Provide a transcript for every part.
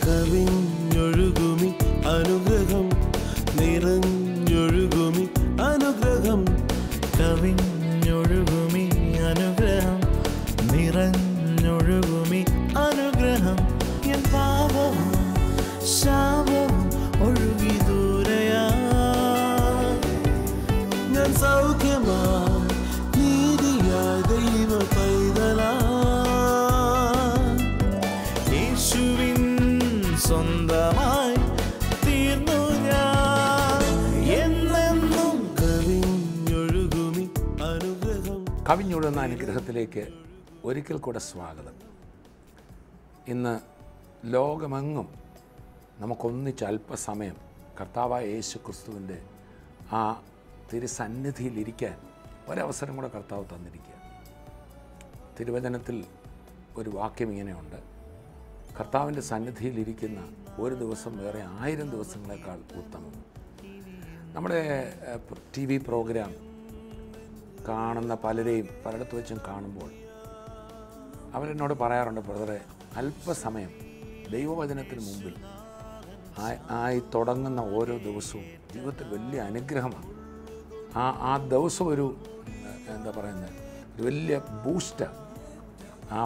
കവിഞ്ഞൊഴുകുമി അനുഗ്രഹം നിറഞ്ഞൊഴുകുമി അനുഗ്രഹം കവിഞ്ഞൊഴുകുമി അനുഗ്രഹം നിറഞ്ഞൊഴുകുമി അനുഗ്രഹം എൻ പാപവും ശാപവും ഒഴുകി ദൂരയാ ഞാൻ സൗഖ്യമാ നീതിയാ ദൈവ പൈതലാ യേശുവിൻ സ്വന്തമായി തീർന്നു ഞാൻ എന്നെന്നും കവിഞ്ഞൊഴുകുമി അനുഗ്രഹം. കവിഞ്ഞൊഴുകുന്ന അനുഗ്രഹത്തിലേക്ക് ഒരിക്കൽ കൂടെ സ്വാഗതം. ഇന്ന് ലോകമെങ്ങും നമുക്കൊന്നിച്ച് അല്പസമയം കർത്താവായ യേശു ക്രിസ്തുവിൻ്റെ ആ തിരുസന്നിധിയിലിരിക്കാൻ ഒരവസരം കൂടെ കർത്താവ് തന്നിരിക്കുക. തിരുവചനത്തിൽ ഒരു വാക്യം ഇങ്ങനെയുണ്ട്: കർത്താവിൻ്റെ സന്നിധിയിലിരിക്കുന്ന ഒരു ദിവസം വേറെ 1000 ദിവസങ്ങളെക്കാൾ ഉത്തമം. നമ്മുടെ TV പ്രോഗ്രാം കാണുന്ന പലരെയും പലയിടത്ത് വെച്ചും കാണുമ്പോൾ അവരെന്നോട് പറയാറുണ്ട്, ബ്രദറെ, അല്പസമയം ദൈവവചനത്തിന് മുമ്പിൽ ആയി തുടങ്ങുന്ന ഓരോ ദിവസവും ജീവിതത്തിൽ വലിയ അനുഗ്രഹമാണ്. ആ ദിവസം ഒരു എന്താ പറയുന്നത്, ഒരു വലിയ ബൂസ്റ്റാണ്. ആ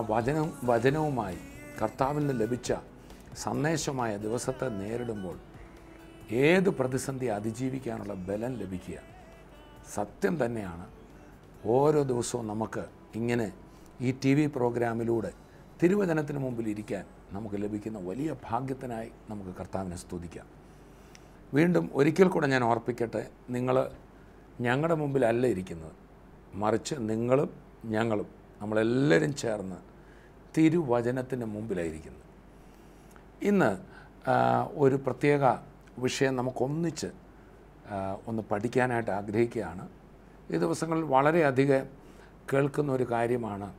വചനവുമായി കർത്താവിൽ നിന്ന് ലഭിച്ച സന്ദേശമായ ദിവസത്തെ നേരിടുമ്പോൾ ഏത് പ്രതിസന്ധി അതിജീവിക്കാനുള്ള ബലം ലഭിക്കുക സത്യം തന്നെയാണ്. ഓരോ ദിവസവും നമുക്ക് ഇങ്ങനെ ഈ TV പ്രോഗ്രാമിലൂടെ തിരുവചനത്തിന് മുമ്പിൽ ഇരിക്കാൻ നമുക്ക് ലഭിക്കുന്ന വലിയ ഭാഗ്യത്തിനായി നമുക്ക് കർത്താവിനെ സ്തുതിക്കാം. വീണ്ടും ഒരിക്കൽ കൂടെ ഞാൻ ഓർപ്പിക്കട്ടെ, നിങ്ങൾ ഞങ്ങളുടെ മുമ്പിലല്ല ഇരിക്കുന്നത്, മറിച്ച് നിങ്ങളും ഞങ്ങളും നമ്മളെല്ലാവരും ചേർന്ന് തിരുവചനത്തിൻ്റെ മുമ്പിലായിരിക്കുന്നത്. ഇന്ന് ഒരു പ്രത്യേക വിഷയം നമുക്കൊന്നിച്ച് ഒന്ന് പഠിക്കാനായിട്ട് ആഗ്രഹിക്കുകയാണ്. ഈ ദിവസങ്ങളിൽ വളരെയധികം കേൾക്കുന്ന ഒരു കാര്യമാണ്,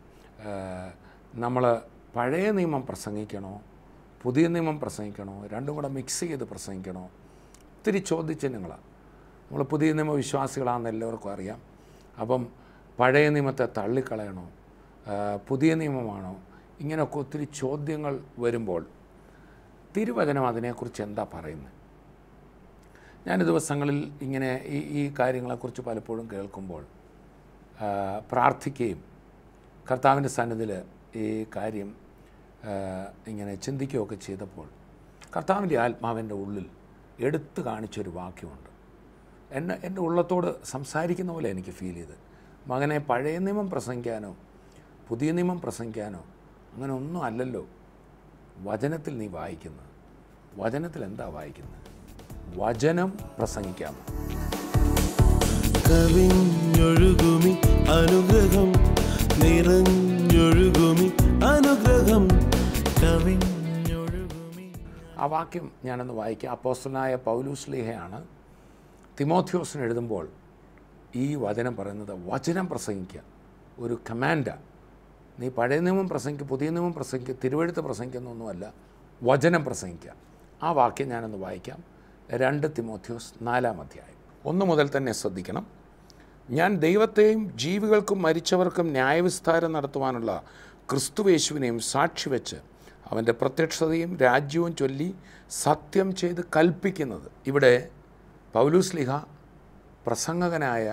നമ്മൾ പഴയ നിയമം പ്രസംഗിക്കണോ പുതിയ നിയമം പ്രസംഗിക്കണോ, രണ്ടും കൂടെ മിക്സ് ചെയ്ത് പ്രസംഗിക്കണോ? ഒത്തിരി ചോദ്യചിഹ്നങ്ങളാണ്. നമ്മൾ പുതിയ നിയമ വിശ്വാസികളാണെന്ന് എല്ലാവർക്കും അറിയാം. അപ്പം പഴയ നിയമത്തെ തള്ളിക്കളയണോ, പുതിയ നിയമമാണോ, ഇങ്ങനെയൊക്കെ ഒത്തിരി ചോദ്യങ്ങൾ വരുമ്പോൾ തിരുവചനം അതിനെക്കുറിച്ച് എന്താ പറയുന്നത്? ഞാൻ ദിവസങ്ങളിൽ ഇങ്ങനെ ഈ കാര്യങ്ങളെക്കുറിച്ച് പലപ്പോഴും കേൾക്കുമ്പോൾ പ്രാർത്ഥിക്കുകയും കർത്താവിൻ്റെ സന്നിധിയിൽ ഈ കാര്യം ഇങ്ങനെ ചിന്തിക്കുകയൊക്കെ ചെയ്തപ്പോൾ കർത്താവിൻ്റെ ആത്മാവിൻ്റെ ഉള്ളിൽ എടുത്തു കാണിച്ചൊരു വാക്യമുണ്ട്. എൻ്റെ ഉള്ളത്തോട് സംസാരിക്കുന്ന പോലെ എനിക്ക് ഫീൽ ചെയ്ത്, മകനെ, പഴയ നിയമം പ്രസംഗിക്കാനോ പുതിയ നിയമം പ്രസംഗിക്കാനോ അങ്ങനെ ഒന്നും അല്ലല്ലോ വചനത്തിൽ നീ വായിക്കുന്നത്. വചനത്തിൽ എന്താ വായിക്കുന്നത്? വചനം പ്രസംഗിക്കാം. കവിഞ്ഞൊഴുകുമി അനുഗ്രഹം നിറഞ്ഞൊഴുകുമി അനുഗ്രഹം കവിഞ്ഞൊഴുകുമി. ആ വാക്യം ഞാനൊന്ന് വായിക്കാം. അപ്പോസ്തലനായ പൗലോസ്ലീഹയാണ് തിമോഥെയോസിന് എഴുതുമ്പോൾ ഈ വചനം പറയുന്നത്. വചനം പ്രസംഗിക്കുക ഒരു കമാൻഡാണ്. നീ പഴയ നിയമം പ്രസംഗിക്കുക, പുതിയ നിയമം പ്രസംഗിക്കുക, തിരുവെഴുത്ത് പ്രസംഗിക്കുന്നൊന്നുമല്ല, വചനം പ്രസംഗിക്കുക. ആ വാക്യം ഞാനൊന്ന് വായിക്കാം. 2 തിമോഥെയോസ് 4-ാം അധ്യായം 1 മുതൽ തന്നെ ശ്രദ്ധിക്കണം. ഞാൻ ദൈവത്തെയും ജീവികൾക്കും മരിച്ചവർക്കും ന്യായവിസ്താരം നടത്തുവാനുള്ള ക്രിസ്തുയേശുവിനെയും സാക്ഷി വെച്ച് അവൻ്റെ പ്രത്യക്ഷതയും രാജ്യവും ചൊല്ലി സത്യം ചെയ്ത് കൽപ്പിക്കുന്നത്. ഇവിടെ പൗലോസ്ലീഹ പ്രസംഗകനായ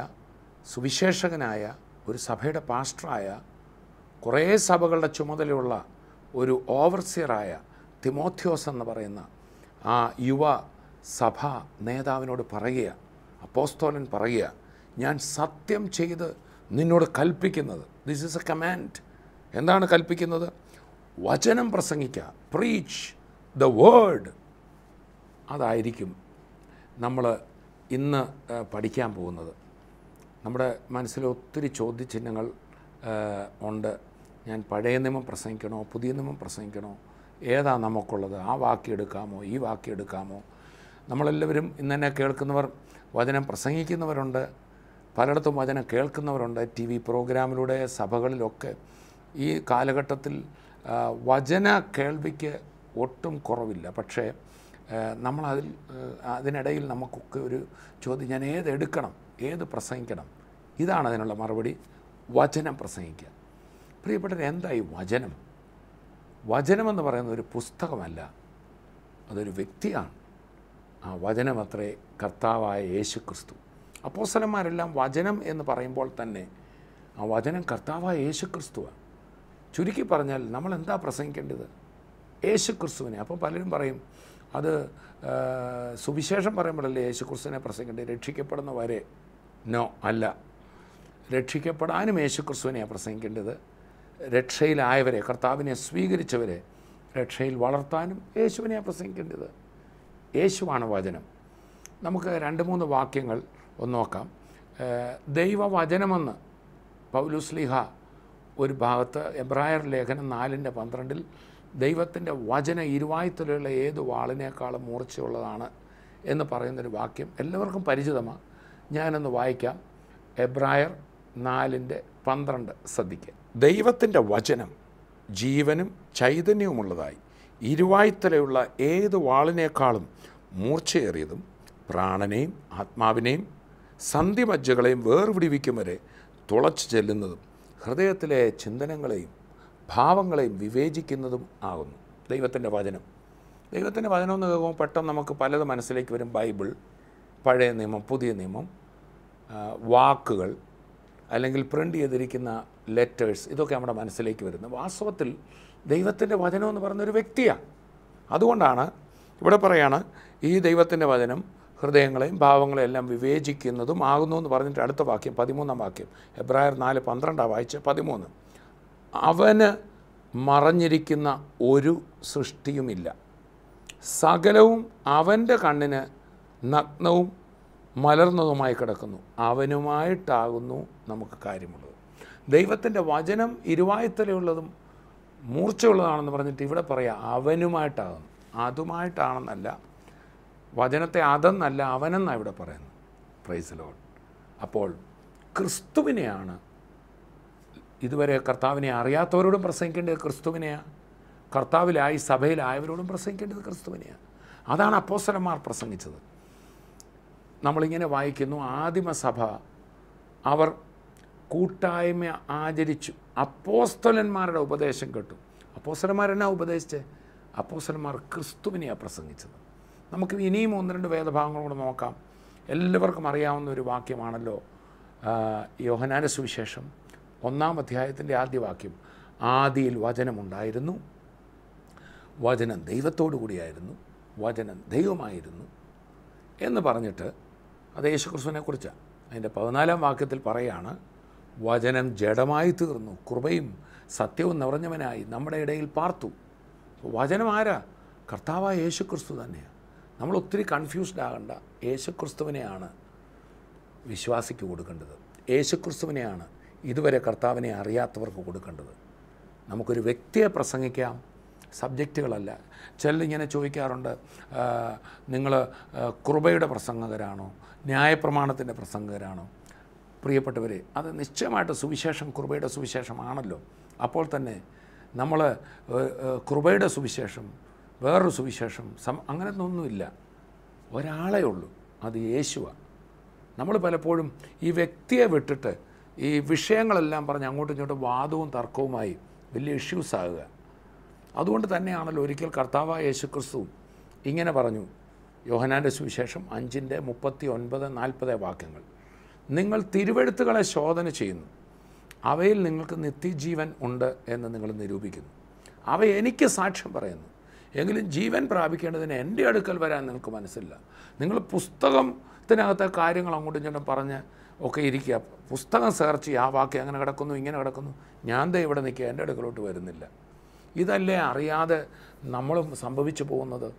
സുവിശേഷകനായ ഒരു സഭയുടെ പാസ്റ്ററായ കുറേ സഭകളുടെ ചുമതലയുള്ള ഒരു ഓവർസിയറായ തിമോഥെയോസ് എന്ന് പറയുന്ന ആ യുവ സഭാ നേതാവിനോട് പറയുക, അപ്പോസ്തലൻ പറയുക, ഞാൻ സത്യം ചെയ്ത് നിന്നോട് കൽപ്പിക്കുന്നത്. This is A command. എന്താണ് കൽപ്പിക്കുന്നത്? വചനം പ്രസംഗിക്കുക. Preach the word. അതായിരിക്കും നമ്മൾ ഇന്ന് പഠിക്കാൻ പോകുന്നത്. നമ്മുടെ മനസ്സിൽ ഒത്തിരി ചോദ്യചിഹ്നങ്ങൾ ഉണ്ട്. ഞാൻ പഴയ നിയമം പ്രസംഗിക്കണോ പുതിയ നിയമം പ്രസംഗിക്കണോ, ഏതാ നമുക്കുള്ളത്? ആ വാക്യം എടുക്കാമോ ഈ വാക്യം എടുക്കാമോ? നമ്മളെല്ലാവരും ഇന്ന് തന്നെ കേൾക്കുന്നവർ വചനം പ്രസംഗിക്കുന്നവരുണ്ട്, പലയിടത്തും വചനം കേൾക്കുന്നവരുണ്ട്. TV പ്രോഗ്രാമിലൂടെ സഭകളിലൊക്കെ ഈ കാലഘട്ടത്തിൽ വചന കേൾവിക്ക് ഒട്ടും കുറവില്ല. പക്ഷേ നമ്മളതിൽ അതിനിടയിൽ നമുക്കൊക്കെ ഒരു ചോദ്യം, ഞാൻ ഏതെടുക്കണം, ഏത് പ്രസംഗിക്കണം? ഇതാണ് അതിനുള്ള മറുപടി, വചനം പ്രസംഗിക്കുക. പ്രിയപ്പെട്ടവർ, എന്തായി വചനം? വചനമെന്ന് പറയുന്നത് ഒരു പുസ്തകമല്ല, അതൊരു വ്യക്തിയാണ്. ആ വചനമത്രേ കർത്താവായ യേശു ക്രിസ്തു. അപ്പോസ്തലന്മാരെല്ലാം വചനം എന്ന് പറയുമ്പോൾ തന്നെ ആ വചനം കർത്താവായ യേശു ക്രിസ്തുവാണ്. ചുരുക്കി പറഞ്ഞാൽ നമ്മൾ എന്താ പ്രസംഗിക്കേണ്ടത്? യേശു ക്രിസ്തുവിനെ. അപ്പം പലരും പറയും അത് സുവിശേഷം പറയുമ്പോഴല്ലേ യേശു ക്രിസ്തുവിനെ പ്രസംഗിക്കേണ്ടത്, രക്ഷിക്കപ്പെടുന്ന വരെ. നോ, അല്ല. രക്ഷിക്കപ്പെടാനും യേശു ക്രിസ്തുവിനെയാണ് പ്രസംഗിക്കേണ്ടത്. രക്ഷയിലായവരെ, കർത്താവിനെ സ്വീകരിച്ചവരെ രക്ഷയിൽ വളർത്താനും യേശുവിനെയാണ് പ്രസംഗിക്കേണ്ടത്. യേശുവാണ് വചനം. നമുക്ക് 2-3 വാക്യങ്ങൾ ഒന്ന് നോക്കാം. ദൈവവചനമെന്ന് പൗലോസ്ലീഹ ഒരു ഭാഗത്ത് എബ്രായർ ലേഖനം 4:12 ദൈവത്തിൻ്റെ വചനം ഇരുവായ്ത്തലുള്ള ഏത് വാളിനേക്കാളും മൂർച്ചയുള്ളതാണ് എന്ന് പറയുന്നൊരു വാക്യം എല്ലാവർക്കും പരിചിതമാണ്. ഞാനൊന്ന് വായിക്കാം. എബ്രായർ 4:12 ശ്രദ്ധിക്കുക. ദൈവത്തിൻ്റെ വചനം ജീവനും ചൈതന്യവുമുള്ളതായി ഇരുവായ്ത്തലയുള്ള ഏത് വാളിനേക്കാളും മൂർച്ചയേറിയതും പ്രാണനെയും ആത്മാവിനെയും സന്ധിമജ്ജകളെയും വേർപിടിവിക്കും വരെ തുളച്ചു ചെല്ലുന്നതും ഹൃദയത്തിലെ ചിന്തനങ്ങളെയും ഭാവങ്ങളെയും വിവേചിക്കുന്നതും ആകുന്നു. ദൈവത്തിൻ്റെ വചനം. ദൈവത്തിൻ്റെ വചനം എന്ന് കേൾക്കുമ്പോൾ പെട്ടെന്ന് നമുക്ക് പലത് മനസ്സിലേക്ക് വരും. ബൈബിൾ, പഴയ നിയമം, പുതിയ നിയമം, വാക്കുകൾ, അല്ലെങ്കിൽ പ്രിൻ്റ് ചെയ്തിരിക്കുന്ന ലെറ്റേഴ്സ്, ഇതൊക്കെ നമ്മുടെ മനസ്സിലേക്ക് വരുന്നത്. വാസ്തവത്തിൽ ദൈവത്തിൻ്റെ വചനം എന്ന് പറയുന്നൊരു വ്യക്തിയാണ്. അതുകൊണ്ടാണ് ഇവിടെ പറയാണ് ഈ ദൈവത്തിൻ്റെ വചനം ഹൃദയങ്ങളെയും ഭാവങ്ങളെയും എല്ലാം വിവേചിക്കുന്നതും ആകുന്നു എന്ന് പറഞ്ഞിട്ട് അടുത്ത വാക്യം 13-ാം വാക്യം എബ്രായർ 4:12 വായിച്ച് 13. അവന് മറഞ്ഞിരിക്കുന്ന ഒരു സൃഷ്ടിയുമില്ല, സകലവും അവൻ്റെ കണ്ണിന് നഗ്നവും മലർന്നതുമായി കിടക്കുന്നു, അവനുമായിട്ടാകുന്നു നമുക്ക് കാര്യമുള്ളത്. ദൈവത്തിൻ്റെ വചനം ഇരുവായ്ത്തലയുള്ളതും മൂർച്ചയുള്ളതാണെന്ന് പറഞ്ഞിട്ട് ഇവിടെ പറയാം അവനുമായിട്ടാകുന്നു. അതുമായിട്ടാണെന്നല്ല, വചനത്തെ അതെന്നല്ല, അവനെന്നാണ് ഇവിടെ പറയുന്നത്. Praise lord. അപ്പോൾ ക്രിസ്തുവിനെയാണ് ഇതുവരെ കർത്താവിനെ അറിയാത്തവരോടും പ്രസംഗിക്കേണ്ടത് ക്രിസ്തുവിനെയാണ്. കർത്താവിലായി സഭയിലായവരോടും പ്രസംഗിക്കേണ്ടത് ക്രിസ്തുവിനെയാണ്. അതാണ് അപ്പോസ്തലന്മാർ പ്രസംഗിച്ചത്. നമ്മളിങ്ങനെ വായിക്കുന്നു, ആദിമസഭ അവർ കൂട്ടായ്മ ആചരിച്ചു, അപ്പോസ്തലന്മാരുടെ ഉപദേശം കേട്ടു. അപ്പോസ്തലന്മാരെന്നാ ഉപദേശിച്ചത്? അപ്പോസ്തലന്മാർ ക്രിസ്തുവിനെയാണ് പ്രസംഗിച്ചത്. നമുക്ക് ഇനിയും 1-2 വേദഭാഗങ്ങൾ കൂടെ നോക്കാം. എല്ലാവർക്കും അറിയാവുന്ന ഒരു വാക്യമാണല്ലോ യോഹന്നാന്റെ സുവിശേഷം 1-ാം അധ്യായത്തിൻ്റെ ആദ്യ വാക്യം. ആദിയിൽ വചനമുണ്ടായിരുന്നു, വചനം ദൈവത്തോടു കൂടിയായിരുന്നു, വചനം ദൈവമായിരുന്നു എന്ന് പറഞ്ഞിട്ട് അത് യേശുക്രിസ്തുവിനെ കുറിച്ചാണ്. അതിൻ്റെ 14-ാം വാക്യത്തിൽ പറയാണ്, വചനം ജഡമായി തീർന്നു, കൃപയും സത്യവും നിറഞ്ഞവനായി നമ്മുടെ ഇടയിൽ പാർത്തു. വചനം ആരാ? കർത്താവായ യേശുക്രിസ്തു തന്നെയാണ്. നമ്മൾ ഒത്തിരി കൺഫ്യൂസ്ഡ് ആകണ്ട. യേശുക്രിസ്തുവിനെയാണ് വിശ്വാസിക്ക് കൊടുക്കേണ്ടത്. യേശുക്രിസ്തുവിനെയാണ് ഇതുവരെ കർത്താവിനെ അറിയാത്തവർക്ക് കൊടുക്കേണ്ടത്. നമുക്കൊരു വ്യക്തിയെ പ്രസംഗിക്കാം, സബ്ജക്റ്റുകളല്ല. ചിലരിങ്ങനെ ചോദിക്കാറുണ്ട്, നിങ്ങൾ കൃപയുടെ പ്രസംഗകരാണോ, ന്യായപ്രമാണത്തിൻ്റെ പ്രസംഗകരാണോ? പ്രിയപ്പെട്ടവരെ, അത് നിശ്ചയമായിട്ട് സുവിശേഷം കൃപയുടെ സുവിശേഷമാണല്ലോ. അപ്പോൾ തന്നെ നമ്മൾ കൃപയുടെ സുവിശേഷം, വേറൊരു സുവിശേഷം, അങ്ങനെയൊന്നുമില്ല. ഒരാളേ ഉള്ളൂ, അത് യേശുവാണ്. നമ്മൾ പലപ്പോഴും ഈ വ്യക്തിയെ വിട്ടിട്ട് ഈ വിഷയങ്ങളെല്ലാം പറഞ്ഞ് അങ്ങോട്ടും ഇങ്ങോട്ടും വാദവും തർക്കവുമായി വലിയ ഇഷ്യൂസ് ആകുക. അതുകൊണ്ട് തന്നെയാണല്ലോ ഒരിക്കൽ കർത്താവായ യേശുക്രിസ്തു ഇങ്ങനെ പറഞ്ഞു, യോഹന്നാൻ്റെ സുവിശേഷം 5:39-40 വാക്യങ്ങൾ. നിങ്ങൾ തിരുവെഴുത്തുകളെ ശോധന ചെയ്യുന്നു, അവയിൽ നിങ്ങൾക്ക് നിത്യജീവൻ ഉണ്ട് എന്ന് നിങ്ങൾ നിരൂപിക്കുന്നു. അവ എനിക്ക് സാക്ഷ്യം പറയുന്നു, എങ്കിലും ജീവൻ പ്രാപിക്കേണ്ടതിന് എൻ്റെ അടുക്കൽ വരാൻ നിങ്ങൾക്ക് മനസ്സില്ല. നിങ്ങൾ പുസ്തകത്തിനകത്തെ കാര്യങ്ങൾ അങ്ങോട്ടും ഇങ്ങോട്ടും പറഞ്ഞ് ഒക്കെ ഇരിക്കുക. പുസ്തകം സെർച്ച് ചെയ്യുക, ആ വാക്യം അങ്ങനെ കിടക്കുന്നു, ഇങ്ങനെ കിടക്കുന്നു, ഞാൻ ദേ ഇവിടെ നിൽക്കുക, എൻ്റെ അടുക്കലോട്ട് വരുന്നില്ല. ഇതല്ലേ അറിയാതെ നമ്മളും സംഭവിച്ചു പോകുന്നത്.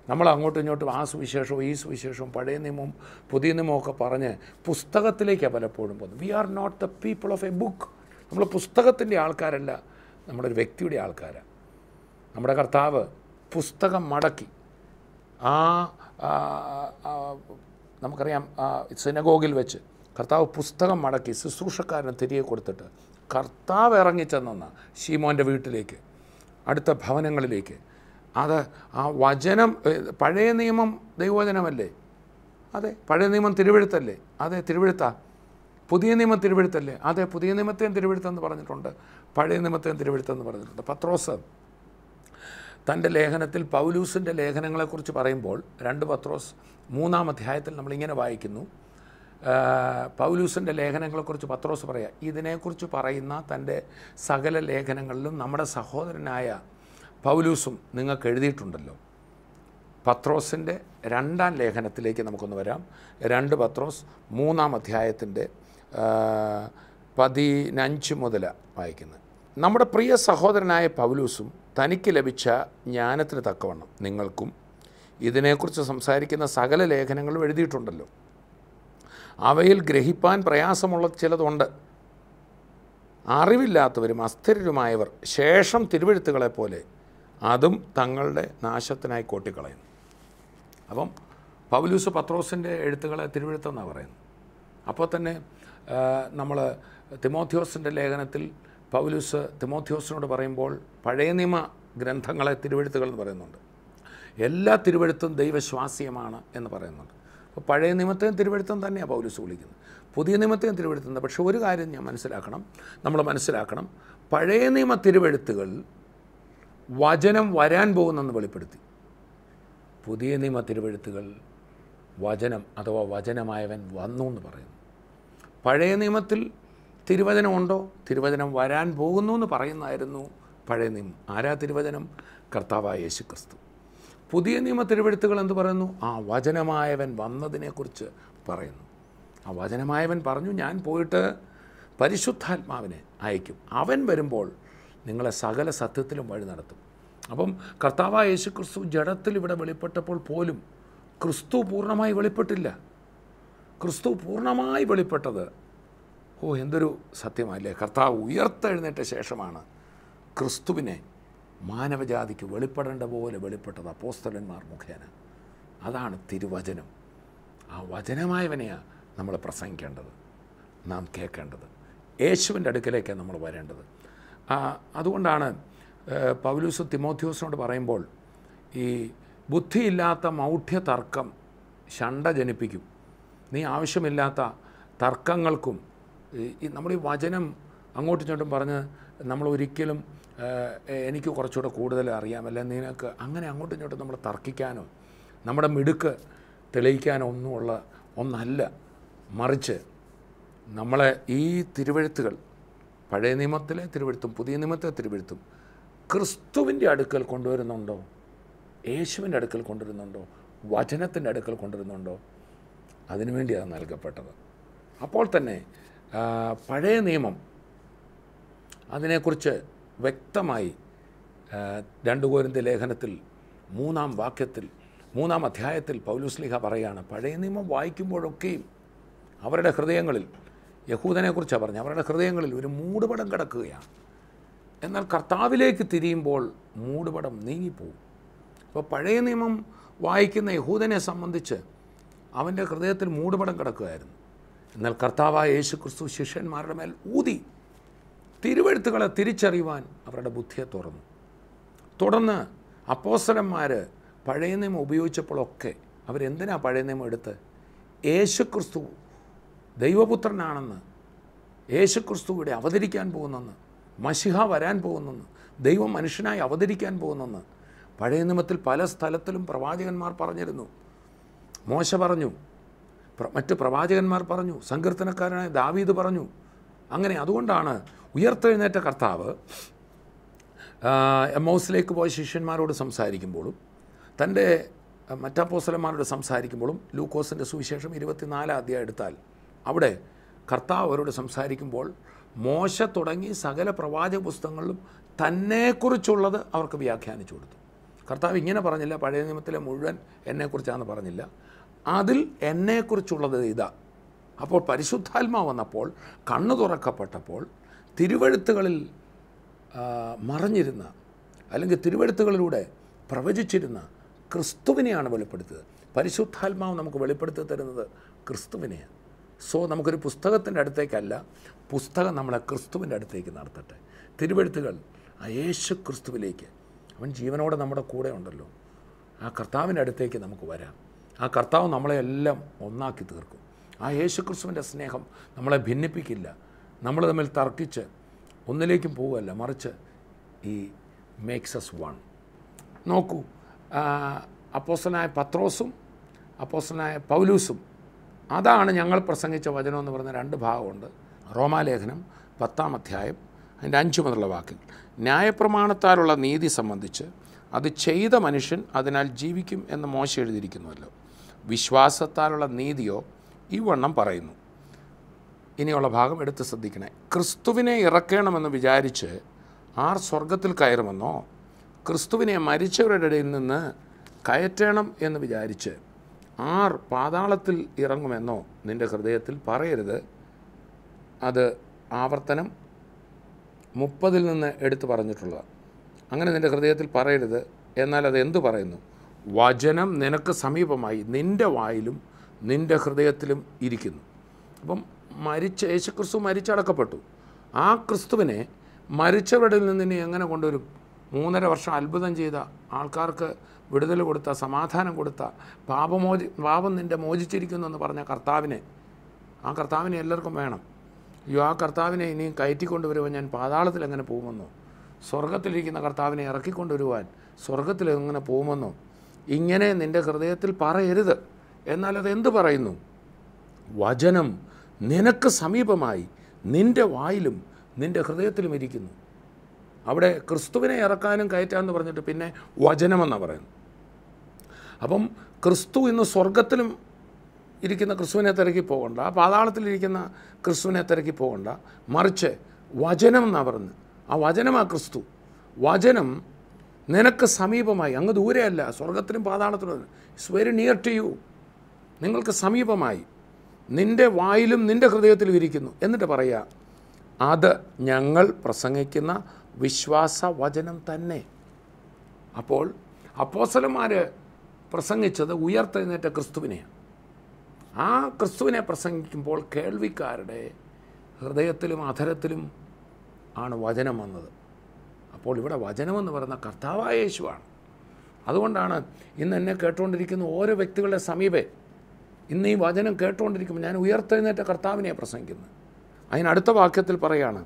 നമ്മൾ അങ്ങോട്ടും ഇങ്ങോട്ടും ആ സുവിശേഷവും ഈ സുവിശേഷവും പഴയ നിയമവും പുതിയ നിയമവും ഒക്കെ പറഞ്ഞ് പുസ്തകത്തിലേക്കാണ് പലപ്പോഴും പോകുന്നത്. We are not the people of a book. നമ്മൾ പുസ്തകത്തിൻ്റെ ആൾക്കാരല്ല, നമ്മുടെ ഒരു വ്യക്തിയുടെ ആൾക്കാരാണ്. നമ്മുടെ കർത്താവ് പുസ്തകം മടക്കി നമുക്കറിയാം, സിനഗോഗിൽ വെച്ച് കർത്താവ് പുസ്തകം മടക്കി ശുശ്രൂഷക്കാരന് തിരികെ കൊടുത്തിട്ട് കർത്താവ് ഇറങ്ങിച്ചെന്ന ശീമോൻ്റെ വീട്ടിലേക്ക്, അടുത്ത ഭവനങ്ങളിലേക്ക് അത് ആ വചനം, പഴയ നിയമം ദൈവവചനമല്ലേ? അതെ. പഴയ നിയമം തിരുവെഴുത്തല്ലേ? അതെ, തിരുവെഴുത്താ. പുതിയ നിയമം തിരുവെഴുത്തല്ലേ? അതെ, പുതിയ നിയമത്തെയും തിരുവെഴുത്തെന്ന് പറഞ്ഞിട്ടുണ്ട്, പഴയ നിയമത്തെയും തിരുവെഴുത്തെന്ന് പറഞ്ഞിട്ടുണ്ട്. പത്രോസ് തൻ്റെ ലേഖനത്തിൽ പൗലൂസിൻ്റെ ലേഖനങ്ങളെക്കുറിച്ച് പറയുമ്പോൾ 2 പത്രോസ് 3-ാം അധ്യായത്തിൽ നമ്മളിങ്ങനെ വായിക്കുന്നു. പൗലൂസിൻ്റെ ലേഖനങ്ങളെക്കുറിച്ച് പത്രോസ് പറയാം, ഇതിനെക്കുറിച്ച് പറയുന്ന തൻ്റെ സകല ലേഖനങ്ങളിലും നമ്മുടെ സഹോദരനായ പൗലൂസും നിങ്ങൾക്ക് എഴുതിയിട്ടുണ്ടല്ലോ. പത്രോസിൻ്റെ 2-ാം ലേഖനത്തിലേക്ക് നമുക്കൊന്ന് വരാം. 2 പത്രോസ് 3-ാം അധ്യായത്തിൻ്റെ 15 മുതൽ വായിക്കുന്നത്. നമ്മുടെ പ്രിയ സഹോദരനായ പൗലൂസും തനിക്ക് ലഭിച്ച ജ്ഞാനത്തിന് തക്കവണ്ണം നിങ്ങൾക്കും ഇതിനെക്കുറിച്ച് സംസാരിക്കുന്ന സകല ലേഖനങ്ങളും എഴുതിയിട്ടുണ്ടല്ലോ. അവയിൽ ഗ്രഹിപ്പാൻ പ്രയാസമുള്ള ചിലതുണ്ട്. അറിവില്ലാത്തവരും അസ്ഥിരരുമായവർ ശേഷം തിരുവെഴുത്തുകളെപ്പോലെ അതും തങ്ങളുടെ നാശത്തിനായി കോട്ടിക്കളയുന്നു. അപ്പം പൗലൂസ് പത്രോസിൻ്റെ എഴുത്തുകളെ തിരുവെഴുത്തെന്നാണ് പറയുന്നത്. അപ്പോൾ തന്നെ നമ്മൾ തിമോഥെയോസിൻ്റെ ലേഖനത്തിൽ പൗലൂസ് തിമോഥെയോസിനോട് പറയുമ്പോൾ പഴയ നിയമ ഗ്രന്ഥങ്ങളെ തിരുവെഴുത്തുകൾ എന്ന് പറയുന്നുണ്ട്. എല്ലാ തിരുവെഴുത്തും ദൈവശ്വാസ്യമാണ് എന്ന് പറയുന്നുണ്ട്. അപ്പോൾ പഴയ നിയമത്തെയും തിരുവെഴുത്തും തന്നെയാണ് പൗലൂസ് വിളിക്കുന്നത്, പുതിയ നിയമത്തെയും തിരുവെഴുത്തുന്നത്. പക്ഷേ ഒരു കാര്യം നമ്മൾ മനസ്സിലാക്കണം, പഴയ നിയമ തിരുവെഴുത്തുകൾ വചനം വരാൻ പോകുന്നെന്ന് വെളിപ്പെടുത്തി. പുതിയ നിയമ തിരുവെഴുത്തുകൾ വചനം അഥവാ വചനമായവൻ വന്നു എന്ന് പറയുന്നു. പഴയ നിയമത്തിൽ തിരുവചനമുണ്ടോ? തിരുവചനം വരാൻ പോകുന്നു എന്ന് പറയുന്നതായിരുന്നു പഴയ നിയമം. ആരാ തിരുവചനം? കർത്താവായ യേശു ക്രിസ്തു. പുതിയ നിയമ തിരുവെഴുത്തുകൾ എന്ത് പറയുന്നു? ആ വചനമായവൻ വന്നതിനെക്കുറിച്ച് പറയുന്നു. ആ വചനമായവൻ പറഞ്ഞു, ഞാൻ പോയിട്ട് പരിശുദ്ധാത്മാവിനെ അയക്കും, അവൻ വരുമ്പോൾ നിങ്ങളെ സകല സത്യത്തിലും വഴി നടത്തും. അപ്പം കർത്താവായ യേശു ക്രിസ്തു ജഡത്തിൽ ഇവിടെ വെളിപ്പെട്ടപ്പോൾ പോലും ക്രിസ്തു പൂർണ്ണമായി വെളിപ്പെട്ടില്ല. ക്രിസ്തു പൂർണ്ണമായി വെളിപ്പെട്ടത് എന്തൊരു സത്യമല്ലേ! കർത്താവ് ഉയർത്തെഴുന്നേറ്റ ശേഷമാണ് ക്രിസ്തുവിനെ മാനവജാതിക്ക് വെളിപ്പെടേണ്ട പോലെ വെളിപ്പെട്ടത് അപ്പോസ്തലന്മാർ മുഖേന. അതാണ് തിരുവചനം. ആ വചനമായവനെയാണ് നമ്മൾ പ്രസംഗിക്കേണ്ടത്, നാം കേൾക്കേണ്ടത്. യേശുവിൻ്റെ അടുക്കലേക്കാണ് നമ്മൾ വരേണ്ടത്. അതുകൊണ്ടാണ് പൗലൂസ് തിമോഥെയോസിനോട് പറയുമ്പോൾ, ഈ ബുദ്ധിയില്ലാത്ത മൗഢ്യ തർക്കം ശണ്ട ജനിപ്പിക്കും. നീ ആവശ്യമില്ലാത്ത തർക്കങ്ങൾക്കും നമ്മൾ ഈ വചനം അങ്ങോട്ടും ഇങ്ങോട്ടും പറഞ്ഞ് നമ്മൾ ഒരിക്കലും എനിക്ക് കുറച്ചുകൂടെ കൂടുതൽ അറിയാമല്ല, നിനക്ക് അങ്ങനെ അങ്ങോട്ടും ഇങ്ങോട്ടും നമ്മൾ തർക്കിക്കാനോ നമ്മുടെ മിടുക്ക് തെളിയിക്കാനോ ഒന്നല്ല. മറിച്ച് നമ്മളെ ഈ തിരുവെഴുത്തുകൾ, പഴയ നിയമത്തിലെ തിരുവെഴുത്തും പുതിയ നിയമത്തിലെ തിരുവെഴുത്തും ക്രിസ്തുവിൻ്റെ അടുക്കൽ കൊണ്ടുവരുന്നുണ്ടോ? യേശുവിൻ്റെ അടുക്കൽ കൊണ്ടുവരുന്നുണ്ടോ? വചനത്തിൻ്റെ അടുക്കൽ കൊണ്ടുവരുന്നുണ്ടോ? അതിനുവേണ്ടിയാണ് നൽകപ്പെട്ടത്. അപ്പോൾ തന്നെ പഴയ നിയമം അതിനെക്കുറിച്ച് വ്യക്തമായി 2 കൊരിന്ത്യർ ലേഖനത്തിൽ 3-ാം അധ്യായത്തിൽ പൗലോസ്ലീഹ പറയുകയാണ്, പഴയ നിയമം വായിക്കുമ്പോഴൊക്കെയും അവരുടെ ഹൃദയങ്ങളിൽ, യഹൂദനെക്കുറിച്ചാണ് പറഞ്ഞത്, അവരുടെ ഹൃദയങ്ങളിൽ ഒരു മൂടുപടം കിടക്കുകയാണ്. എന്നാൽ കർത്താവിലേക്ക് തിരിയുമ്പോൾ മൂടുപടം നീങ്ങിപ്പോവും. അപ്പോൾ പഴയ നിയമം വായിക്കുന്ന യഹൂദനെ സംബന്ധിച്ച് അവൻ്റെ ഹൃദയത്തിൽ മൂടുപടം കിടക്കുകയായിരുന്നു. എന്നാൽ കർത്താവായ യേശു ക്രിസ്തു ശിഷ്യന്മാരുടെ മേൽ ഊതി തിരുവെഴുത്തുകളെ തിരിച്ചറിയുവാൻ അവരുടെ ബുദ്ധിയെ തുറന്നു. തുടർന്ന് അപ്പോസ്തലന്മാർ പഴയ നിയമം ഉപയോഗിച്ചപ്പോഴൊക്കെ അവരെന്തിനാ പഴയ നിയമം എടുത്ത്? യേശു ക്രിസ്തു ദൈവപുത്രനാണെന്ന്, യേശു ക്രിസ്തു ഇവിടെ അവതരിക്കാൻ പോകുന്നെന്ന്, മശിഹ വരാൻ പോകുന്നെന്ന്, ദൈവം മനുഷ്യനായി അവതരിക്കാൻ പോകുന്നെന്ന് പഴയ നിയമത്തിൽ പല സ്ഥലത്തിലും പ്രവാചകന്മാർ പറഞ്ഞിരുന്നു. മോശ പറഞ്ഞു, മറ്റ് പ്രവാചകന്മാർ പറഞ്ഞു, സങ്കീർത്തനക്കാരനായ ദാവീദ് പറഞ്ഞു. അങ്ങനെ അതുകൊണ്ടാണ് ഉയർത്തെഴുന്നേറ്റ കർത്താവ് എമ്മൗസിലേക്ക് പോയ ശിഷ്യന്മാരോട് സംസാരിക്കുമ്പോഴും തൻ്റെ മറ്റപ്പോസ്തലന്മാരോട് സംസാരിക്കുമ്പോഴും, ലൂക്കോസിൻ്റെ സുവിശേഷം 24 അധ്യായം എടുത്താൽ അവിടെ കർത്താവ് അവരോട് സംസാരിക്കുമ്പോൾ മോശ തുടങ്ങി സകല പ്രവാചക പുസ്തകങ്ങളിലും തന്നെക്കുറിച്ചുള്ളത് അവർക്ക് വ്യാഖ്യാനിച്ചു കൊടുത്തു. കർത്താവ് ഇങ്ങനെ പറഞ്ഞില്ല, പഴയ നിയമത്തിലെ മുഴുവൻ എന്നെക്കുറിച്ചാണെന്ന് പറഞ്ഞില്ല, അതിൽ എന്നെക്കുറിച്ചുള്ളത് ഇതാ. അപ്പോൾ പരിശുദ്ധാത്മാവ് വന്നപ്പോൾ, കണ്ണു തുറക്കപ്പെട്ടപ്പോൾ തിരുവെഴുത്തുകളിൽ മറഞ്ഞിരുന്ന, അല്ലെങ്കിൽ തിരുവെഴുത്തുകളിലൂടെ പ്രവചിച്ചിരുന്ന ക്രിസ്തുവിനെയാണ് വെളിപ്പെടുത്തിയത്. പരിശുദ്ധാത്മാവ് നമുക്ക് വെളിപ്പെടുത്തി തരുന്നത് ക്രിസ്തുവിനെയാണ്. നമുക്കൊരു പുസ്തകത്തിൻ്റെ അടുത്തേക്കല്ല, പുസ്തകം നമ്മളെ ക്രിസ്തുവിൻ്റെ അടുത്തേക്ക് നടത്തട്ടെ. തിരുവെഴുത്തുകൾ യേശു ക്രിസ്തുവിലേക്ക്. അവൻ ജീവനോടെ നമ്മുടെ കൂടെ ഉണ്ടല്ലോ. ആ കർത്താവിൻ്റെ അടുത്തേക്ക് നമുക്ക് വരാം. ആ കർത്താവ് നമ്മളെ എല്ലാം ഒന്നാക്കി തീർക്കും. ആ യേശുക്രിസ്തുവിൻ്റെ സ്നേഹം നമ്മളെ ഭിന്നിപ്പിക്കില്ല. നമ്മൾ തമ്മിൽ തർക്കിച്ച് ഒന്നിലേക്കും പോവുകയല്ല, മറിച്ച് ഈ മേക്സ് us വൺ. നോക്കൂ, അപ്പോസ്തലനായ പത്രോസും അപ്പോസ്തലനായ പൗലൂസും, അതാണ് ഞങ്ങൾ പ്രസംഗിച്ച വചനം എന്ന് പറഞ്ഞ 2 ഭാഗമുണ്ട്. റോമാലേഖനം 10-ാം അധ്യായം അതിൻ്റെ 5 മുതലുള്ള വാക്യങ്ങൾ. ന്യായപ്രമാണത്താലുള്ള നീതി സംബന്ധിച്ച് അത് ചെയ്ത മനുഷ്യൻ അതിനാൽ ജീവിക്കും എന്ന് മോശ എഴുതിയിരിക്കുന്നുവല്ലോ. വിശ്വാസത്താലുള്ള നീതിയോ ഈ വണ്ണം പറയുന്നു. ഇനിയുള്ള ഭാഗം എടുത്ത് ശ്രദ്ധിക്കണേ. ക്രിസ്തുവിനെ ഇറക്കണമെന്ന് വിചാരിച്ച് ആർ സ്വർഗത്തിൽ കയറുമെന്നോ ക്രിസ്തുവിനെ മരിച്ചവരുടെ ഇടയിൽ നിന്ന് കയറ്റണം എന്ന് വിചാരിച്ച് ആർ പാതാളത്തിൽ ഇറങ്ങുമെന്നോ നിൻ്റെ ഹൃദയത്തിൽ പറയരുത്. അത് ആവർത്തനം 30 നിന്ന് എടുത്തു പറഞ്ഞിട്ടുള്ളത്. അങ്ങനെ നിൻ്റെ ഹൃദയത്തിൽ പറയരുത്. എന്നാൽ അത് എന്തു പറയുന്നു? വചനം നിനക്ക് സമീപമായി നിൻ്റെ വായിലും നിൻ്റെ ഹൃദയത്തിലും ഇരിക്കുന്നു. അപ്പം യേശുക്രിസ്തു മരിച്ചടക്കപ്പെട്ടു. ആ ക്രിസ്തുവിനെ മരിച്ചവരുടെ നിന്ന് ഇനി എങ്ങനെ കൊണ്ടുവരും? 3.5 വർഷം അത്ഭുതം ചെയ്ത, ആൾക്കാർക്ക് വിടുതൽ കൊടുത്ത, സമാധാനം കൊടുത്ത, പാപം നിൻ്റെ മോചിച്ചിരിക്കുന്നു എന്ന് പറഞ്ഞ കർത്താവിനെ, ആ കർത്താവിനെ എല്ലാവർക്കും വേണം. അയ്യോ, ആ കർത്താവിനെ ഇനിയും കയറ്റിക്കൊണ്ടുവരുവാൻ ഞാൻ പാതാളത്തിൽ എങ്ങനെ പോകുമെന്നോ, സ്വർഗത്തിലിരിക്കുന്ന കർത്താവിനെ ഇറക്കിക്കൊണ്ടുവരുവാൻ സ്വർഗത്തിൽ എങ്ങനെ പോകുമെന്നോ ഇങ്ങനെ നിൻ്റെ ഹൃദയത്തിൽ പറയരുത്. എന്നാൽ അത് എന്ത് പറയുന്നു? വചനം നിനക്ക് സമീപമായി നിൻ്റെ വായിലും നിൻ്റെ ഹൃദയത്തിലും ഇരിക്കുന്നു. അവിടെ ക്രിസ്തുവിനെ ഇറക്കാനും കയറ്റാമെന്ന് പറഞ്ഞിട്ട് പിന്നെ വചനമെന്നാണ് പറയുന്നത്. അപ്പം ക്രിസ്തു ഇന്ന് സ്വർഗത്തിലും ഇരിക്കുന്ന ക്രിസ്തുവിനെ തിരക്കി പോകണ്ട, പാതാളത്തിലിരിക്കുന്ന ക്രിസ്തുവിനെ തിരക്കി പോകണ്ട, മറിച്ച് വചനം എന്നാണ് പറയുന്നത്. ആ വചനമാണ് ക്രിസ്തു. വചനം നിനക്ക് സമീപമായി, അങ്ങ് ദൂരെയല്ല, സ്വർഗത്തിലും പാതാളത്തിലും, it's very near to you, നിങ്ങൾക്ക് സമീപമായി നിൻ്റെ വായിലും നിൻ്റെ ഹൃദയത്തിലും ഇരിക്കുന്നു. എന്നിട്ട് പറയുക, അത് ഞങ്ങൾ പ്രസംഗിക്കുന്ന വിശ്വാസ വചനം തന്നെ. അപ്പോൾ അപ്പോസ്തലന്മാർ പ്രസംഗിച്ചത് ഉയർത്തെഴുന്നേറ്റ ക്രിസ്തുവിനെയാണ്. ആ ക്രിസ്തുവിനെ പ്രസംഗിക്കുമ്പോൾ കേൾവിക്കാരുടെ ഹൃദയത്തിലും അധരത്തിലും ആണ് വചനം വന്നത്. അപ്പോൾ ഇവിടെ വചനമെന്ന് പറയുന്ന കർത്താവായ യേശുവാണ്. അതുകൊണ്ടാണ് ഇന്ന് എന്നെ കേട്ടുകൊണ്ടിരിക്കുന്ന ഓരോ വ്യക്തികളുടെ സമീപേ ഇന്ന് ഈ വചനം കേട്ടുകൊണ്ടിരിക്കുമ്പോൾ ഞാൻ ഉയർത്തെഴുന്നേറ്റ കർത്താവിനെ പ്രസംഗിക്കുന്നത്. അതിനടുത്ത വാക്യത്തിൽ പറയാണ്,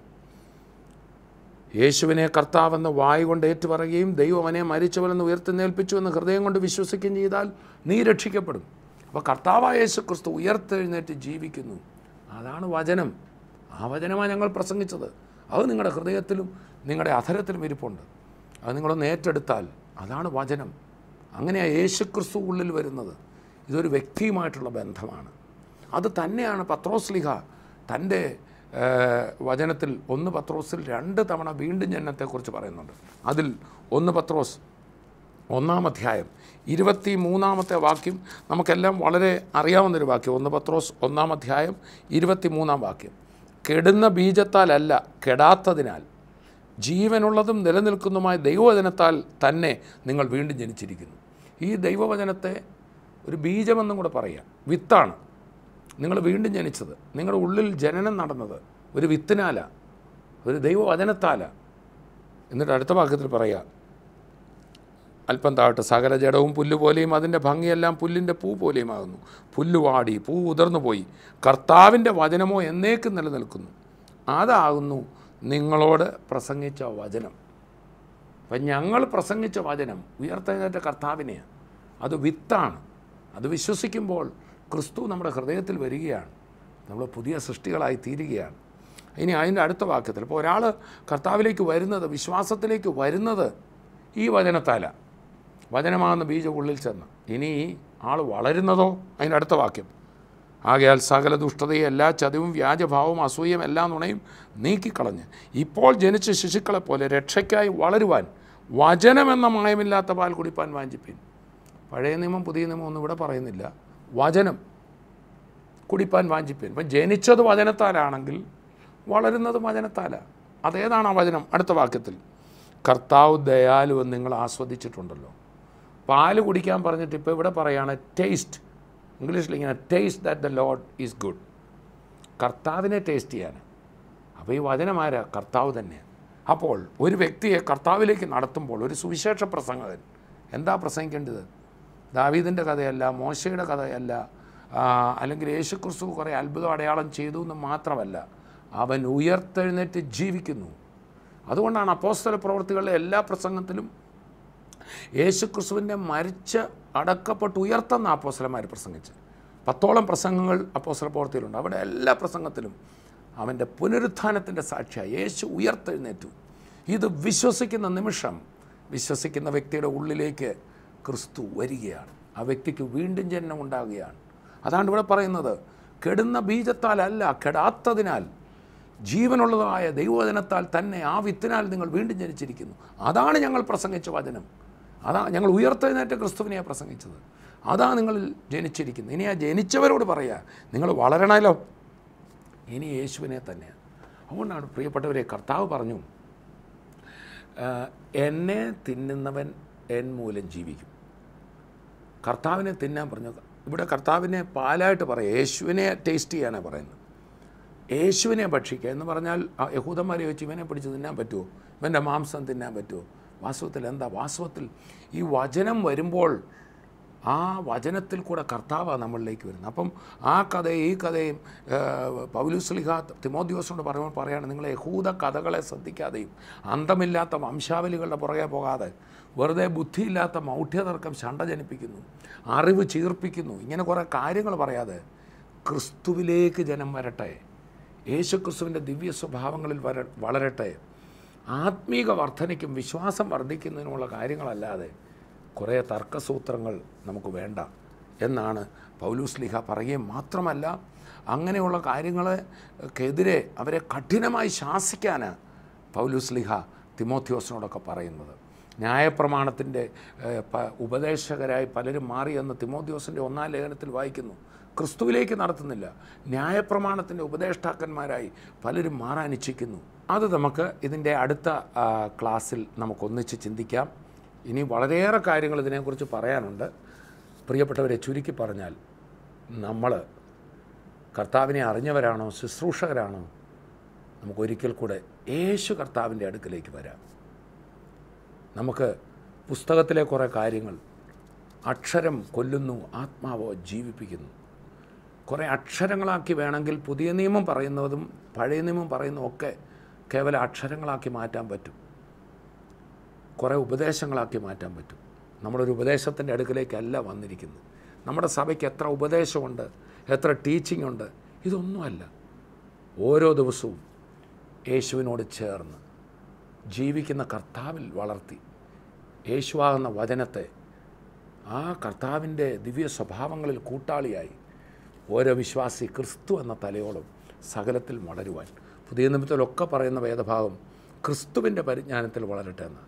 യേശുവിനെ കർത്താവെന്ന് വായ് കൊണ്ട് ഏറ്റുപറയുകയും ദൈവം അവനെ മരിച്ചവരെന്ന് ഉയർത്തെഴുന്നേൽപ്പിച്ചു എന്ന് ഹൃദയം കൊണ്ട് വിശ്വസിക്കുകയും ചെയ്താൽ നീ രക്ഷിക്കപ്പെടും. അപ്പോൾ കർത്താവായ യേശു ക്രിസ്തു ഉയർത്തെഴുന്നേറ്റ് ജീവിക്കുന്നു. അതാണ് വചനം. ആ വചനമാണ് ഞങ്ങൾ പ്രസംഗിച്ചത്. അത് നിങ്ങളുടെ ഹൃദയത്തിലും നിങ്ങളുടെ അധരത്തിലും ഇരിപ്പുണ്ട്. അത് നിങ്ങളൊന്ന് ഏറ്റെടുത്താൽ അതാണ് വചനം. അങ്ങനെയാണ് യേശു ക്രിസ്തു ഉള്ളിൽ വരുന്നത്. ഇതൊരു വ്യക്തിയുമായിട്ടുള്ള ബന്ധമാണ്. അത് തന്നെയാണ് പത്രോസ്ലീഹ തൻ്റെ വചനത്തിൽ 1 പത്രോസിൽ 2 തവണ വീണ്ടും ജനനത്തെക്കുറിച്ച് പറയുന്നുണ്ട്. അതിൽ 1 പത്രോസ് 1-ാം അധ്യായം 23-ാമത്തെ വാക്യം നമുക്കെല്ലാം വളരെ അറിയാവുന്നൊരു വാക്യം. 1 പത്രോസ് 1-ാം അധ്യായം 23-ാം വാക്യം, കെടുന്ന ബീജത്താലല്ല കെടാത്തതിനാൽ ജീവനുള്ളതും നിലനിൽക്കുന്നതുമായ ദൈവവചനത്താൽ തന്നെ നിങ്ങൾ വീണ്ടും ജനിച്ചിരിക്കുന്നു. ഈ ദൈവവചനത്തെ ഒരു ബീജമെന്നും കൂടെ പറയാം. വിത്താണ് നിങ്ങൾ വീണ്ടും ജനിച്ചത്. നിങ്ങളുടെ ഉള്ളിൽ ജനനം നടന്നത് ഒരു വിത്തിനാല, ഒരു ദൈവവചനത്താല. എന്നിട്ട് അടുത്ത വാക്യത്തിൽ പറയുക, അല്പം താഴട്ട്, സകല ജഡവും പുല്ലുപോലെയും അതിൻ്റെ ഭംഗിയെല്ലാം പുല്ലിൻ്റെ പൂ പോലെയുമാകുന്നു. പുല്ല് വാടി പൂ ഉതിർന്നു പോയി, കർത്താവിൻ്റെ വചനമോ എന്നേക്കും നിലനിൽക്കുന്നു. അതാകുന്നു നിങ്ങളോട് പ്രസംഗിച്ച വചനം. അപ്പം ഞങ്ങൾ പ്രസംഗിച്ച വചനം ഉയർത്തെഴുന്നേറ്റ കർത്താവിനെയാണ്. അത് വിത്താണ്. അത് വിശ്വസിക്കുമ്പോൾ ക്രിസ്തു നമ്മുടെ ഹൃദയത്തിൽ വരികയാണ്. നമ്മൾ പുതിയ സൃഷ്ടികളായി തീരുകയാണ്. ഇനി അതിൻ്റെ അടുത്ത വാക്യത്തിൽ, ഇപ്പോൾ ഒരാൾ കർത്താവിലേക്ക് വരുന്നത്, വിശ്വാസത്തിലേക്ക് വരുന്നത് ഈ വചനത്താല, വചനമാകുന്ന ബീജം ഉള്ളിൽ ചെന്ന്. ഇനി ആൾ വളരുന്നതോ, അതിൻ്റെ അടുത്ത വാക്യം, ആകയാൽ സകല ദുഷ്ടതയും എല്ലാ ചതിവും വ്യാജഭാവവും അസൂയയും എല്ലാ നുണയും നീക്കിക്കളഞ്ഞ് ഇപ്പോൾ ജനിച്ച ശിശുക്കളെപ്പോലെ രക്ഷയ്ക്കായി വളരുവാൻ വചനമെന്ന മായമില്ലാത്ത പാൽ കുടിപ്പാൻ വാഞ്ചിപ്പിൻ. പഴയ നിയമം പുതിയ നിയമം ഒന്നും ഇവിടെ പറയുന്നില്ല. വചനം കുടിപ്പാൻ വാഞ്ചിപ്പിൻ. ഇപ്പം ജനിച്ചത് വചനത്താലാണെങ്കിൽ വളരുന്നത് വചനത്താല. അതേതാണ് ആ വചനം? അടുത്ത വാക്യത്തിൽ, കർത്താവ് ദയാലുവെന്ന് നിങ്ങൾ ആസ്വദിച്ചിട്ടുണ്ടല്ലോ. പാല് കുടിക്കാൻ പറഞ്ഞിട്ട് ഇപ്പോൾ ഇവിടെ പറയുകയാണ് ടേസ്റ്റ്. ഇംഗ്ലീഷിൽ ഇങ്ങനെ, taste that the Lord is good. കർത്താവിനെ ടേസ്റ്റ് ചെയ്യാൻ. അപ്പോൾ ഈ വചനമാരാ? കർത്താവ് തന്നെയാണ്. അപ്പോൾ ഒരു വ്യക്തിയെ കർത്താവിലേക്ക് നടത്തുമ്പോൾ ഒരു സുവിശേഷ പ്രസംഗകൻ എന്താ പ്രസംഗിക്കേണ്ടത്? ദാവീദിൻ്റെ കഥയല്ല, മോശയുടെ കഥയല്ല, അല്ലെങ്കിൽ യേശുക്രിസ്തു കുറേ അത്ഭുതം അടയാളം ചെയ്തു എന്ന് മാത്രമല്ല, അവൻ ഉയർത്തെഴുന്നേറ്റ് ജീവിക്കുന്നു. അതുകൊണ്ടാണ് അപ്പോസ്തല പ്രവൃത്തികളിലെ എല്ലാ പ്രസംഗത്തിലും യേശുക്രിസ്തുവിൻ്റെ മരിച്ച് അടക്കപ്പെട്ട് ഉയർത്തെന്ന അപ്പോസ്തലന്മാർ പ്രസംഗിച്ച് 10ഓളം പ്രസംഗങ്ങൾ അപ്പോസ്തല പ്രവൃത്തിയിലുണ്ട്. അവിടെ എല്ലാ പ്രസംഗത്തിലും അവൻ്റെ പുനരുത്ഥാനത്തിൻ്റെ സാക്ഷിയായി യേശു ഉയർത്തെഴുന്നേറ്റു. ഇത് വിശ്വസിക്കുന്ന നിമിഷം വിശ്വസിക്കുന്ന വ്യക്തിയുടെ ഉള്ളിലേക്ക് ക്രിസ്തു വരികയാണ്. ആ വ്യക്തിക്ക് വീണ്ടും ജനനം ഉണ്ടാകുകയാണ്. അതാണ് ഇവിടെ പറയുന്നത്, കെടുന്ന ബീജത്താലല്ല, കെടാത്തതിനാൽ ജീവനുള്ളതായ ദൈവവചനത്താൽ തന്നെ ആ വിത്തിനാൽ നിങ്ങൾ വീണ്ടും ജനിച്ചിരിക്കുന്നു. അതാണ് ഞങ്ങൾ പ്രസംഗിച്ച വചനം. അതാണ് ഞങ്ങൾ ഉയർത്തെഴുന്നേറ്റ ക്രിസ്തുവിനെയാണ് പ്രസംഗിച്ചത്. അതാണ് നിങ്ങൾ ജനിച്ചിരിക്കുന്നത്. ഇനി ആ ജനിച്ചവരോട് പറയുക, നിങ്ങൾ വളരണമല്ലോ, ഇനി യേശുവിനെ തന്നെയാണ്. അതുകൊണ്ടാണ് പ്രിയപ്പെട്ടവരെ കർത്താവ് പറഞ്ഞു, എന്നെ തിന്നുന്നവൻ എൻ മൂലം ജീവിക്കും. കർത്താവിനെ തിന്നാൻ പറഞ്ഞു. ഇവിടെ കർത്താവിനെ പാലായിട്ട് പറയുക, യേശുവിനെ ടേസ്റ്റ് ചെയ്യാനാണ് പറയുന്നത്. യേശുവിനെ ഭക്ഷിക്കുക എന്ന് പറഞ്ഞാൽ യഹൂദന്മാരെ ചോദിച്ചു, ഇവനെ പിടിച്ച് തിന്നാൻ പറ്റുമോ, ഇവൻ്റെ മാംസം തിന്നാൻ പറ്റുമോ? വാസ്തവത്തിൽ എന്താ? വാസ്തവത്തിൽ ഈ വചനം വരുമ്പോൾ ആ വചനത്തിൽ കൂടെ കർത്താവാണ് നമ്മളിലേക്ക് വരുന്നത്. അപ്പം ആ കഥയും ഈ കഥയും പൗലോസ്ലീഹ തിമോഥെയോസിനോട് പറയുകയാണ്, നിങ്ങൾ യഹൂദ കഥകളെ ശ്രദ്ധിക്കാതെയും അന്തമില്ലാത്ത വംശാവലികളുടെ പുറകെ പോകാതെ വെറുതെ ബുദ്ധിയില്ലാത്ത മൗഢ്യതർക്കം ശണ്ട ജനിപ്പിക്കുന്നു, അറിവ് ചീർപ്പിക്കുന്നു, ഇങ്ങനെ കുറേ കാര്യങ്ങൾ പറയാതെ ക്രിസ്തുവിലേക്ക് ജനം വരട്ടെ, യേശുക്രിസ്തുവിൻ്റെ ദിവ്യ സ്വഭാവങ്ങളിൽ വളരട്ടെ, ആത്മീക വർധനയ്ക്കും വിശ്വാസം വർദ്ധിക്കുന്നതിനുമുള്ള കാര്യങ്ങളല്ലാതെ കുറേ തർക്കസൂത്രങ്ങൾ നമുക്ക് വേണ്ട എന്നാണ് പൗലോസ്ലീഹ പറയുകയും മാത്രമല്ല, അങ്ങനെയുള്ള കാര്യങ്ങൾക്കെതിരെ അവരെ കഠിനമായി ശാസിക്കാനാണ് പൗലോസ്ലീഹ തിമോഥെയോസിനോടൊക്കെ പറയുന്നത്. ന്യായപ്രമാണത്തിൻ്റെ ഉപദേശകരായി പലരും മാറിയെന്ന് തിമോഥെയോസിൻ്റെ 1-ാം ലേഖനത്തിൽ വായിക്കുന്നു. ക്രിസ്തുവിലേക്ക് നടത്തുന്നില്ല, ന്യായപ്രമാണത്തിൻ്റെ ഉപദേഷ്ടാക്കന്മാരായി പലരും മാറാൻ ഇച്ഛിക്കുന്നു. അത് നമുക്ക് ഇതിൻ്റെ അടുത്ത ക്ലാസ്സിൽ നമുക്കൊന്നിച്ച് ചിന്തിക്കാം. ഇനി വളരെയേറെ കാര്യങ്ങൾ ഇതിനെക്കുറിച്ച് പറയാനുണ്ട്. പ്രിയപ്പെട്ടവരെ, ചുരുക്കി പറഞ്ഞാൽ നമ്മൾ കർത്താവിനെ അറിഞ്ഞവരാണോ ശുശ്രൂഷകരാണോ, നമുക്കൊരിക്കൽ കൂടെ യേശു കർത്താവിൻ്റെ അടുക്കിലേക്ക് വരാം. നമുക്ക് പുസ്തകത്തിലെ കുറേ കാര്യങ്ങൾ, അക്ഷരം കൊല്ലുന്നു ആത്മാവോ ജീവിപ്പിക്കുന്നു, കുറേ അക്ഷരങ്ങളാക്കി വേണമെങ്കിൽ പുതിയ നിയമം പറയുന്നതും പഴയ നിയമം പറയുന്നതും ഒക്കെ കേവല അക്ഷരങ്ങളാക്കി മാറ്റാൻ പറ്റും, കുറേ ഉപദേശങ്ങളാക്കി മാറ്റാൻ പറ്റും. നമ്മളൊരു ഉപദേശത്തിൻ്റെ അടുക്കിലേക്കല്ല വന്നിരിക്കുന്നത്. നമ്മുടെ സഭയ്ക്ക് എത്ര ഉപദേശമുണ്ട്, എത്ര ടീച്ചിങ് ഉണ്ട്, ഇതൊന്നുമല്ല. ഓരോ ദിവസവും യേശുവിനോട് ചേർന്ന് ജീവിക്കുന്ന കർത്താവിൽ വളർത്തി യേശുവാകുന്ന വചനത്തെ ആ കർത്താവിൻ്റെ ദിവ്യ സ്വഭാവങ്ങളിൽ കൂട്ടാളിയായി ഓരോ വിശ്വാസി ക്രിസ്തു എന്ന തലയോളം സകലത്തിൽ വളരുവാൻ, പുതിയ നിയമത്തിലൊക്കെ പറയുന്ന വേദഭാഗം ക്രിസ്തുവിൻ്റെ പരിജ്ഞാനത്തിൽ വളരട്ടെ എന്ന്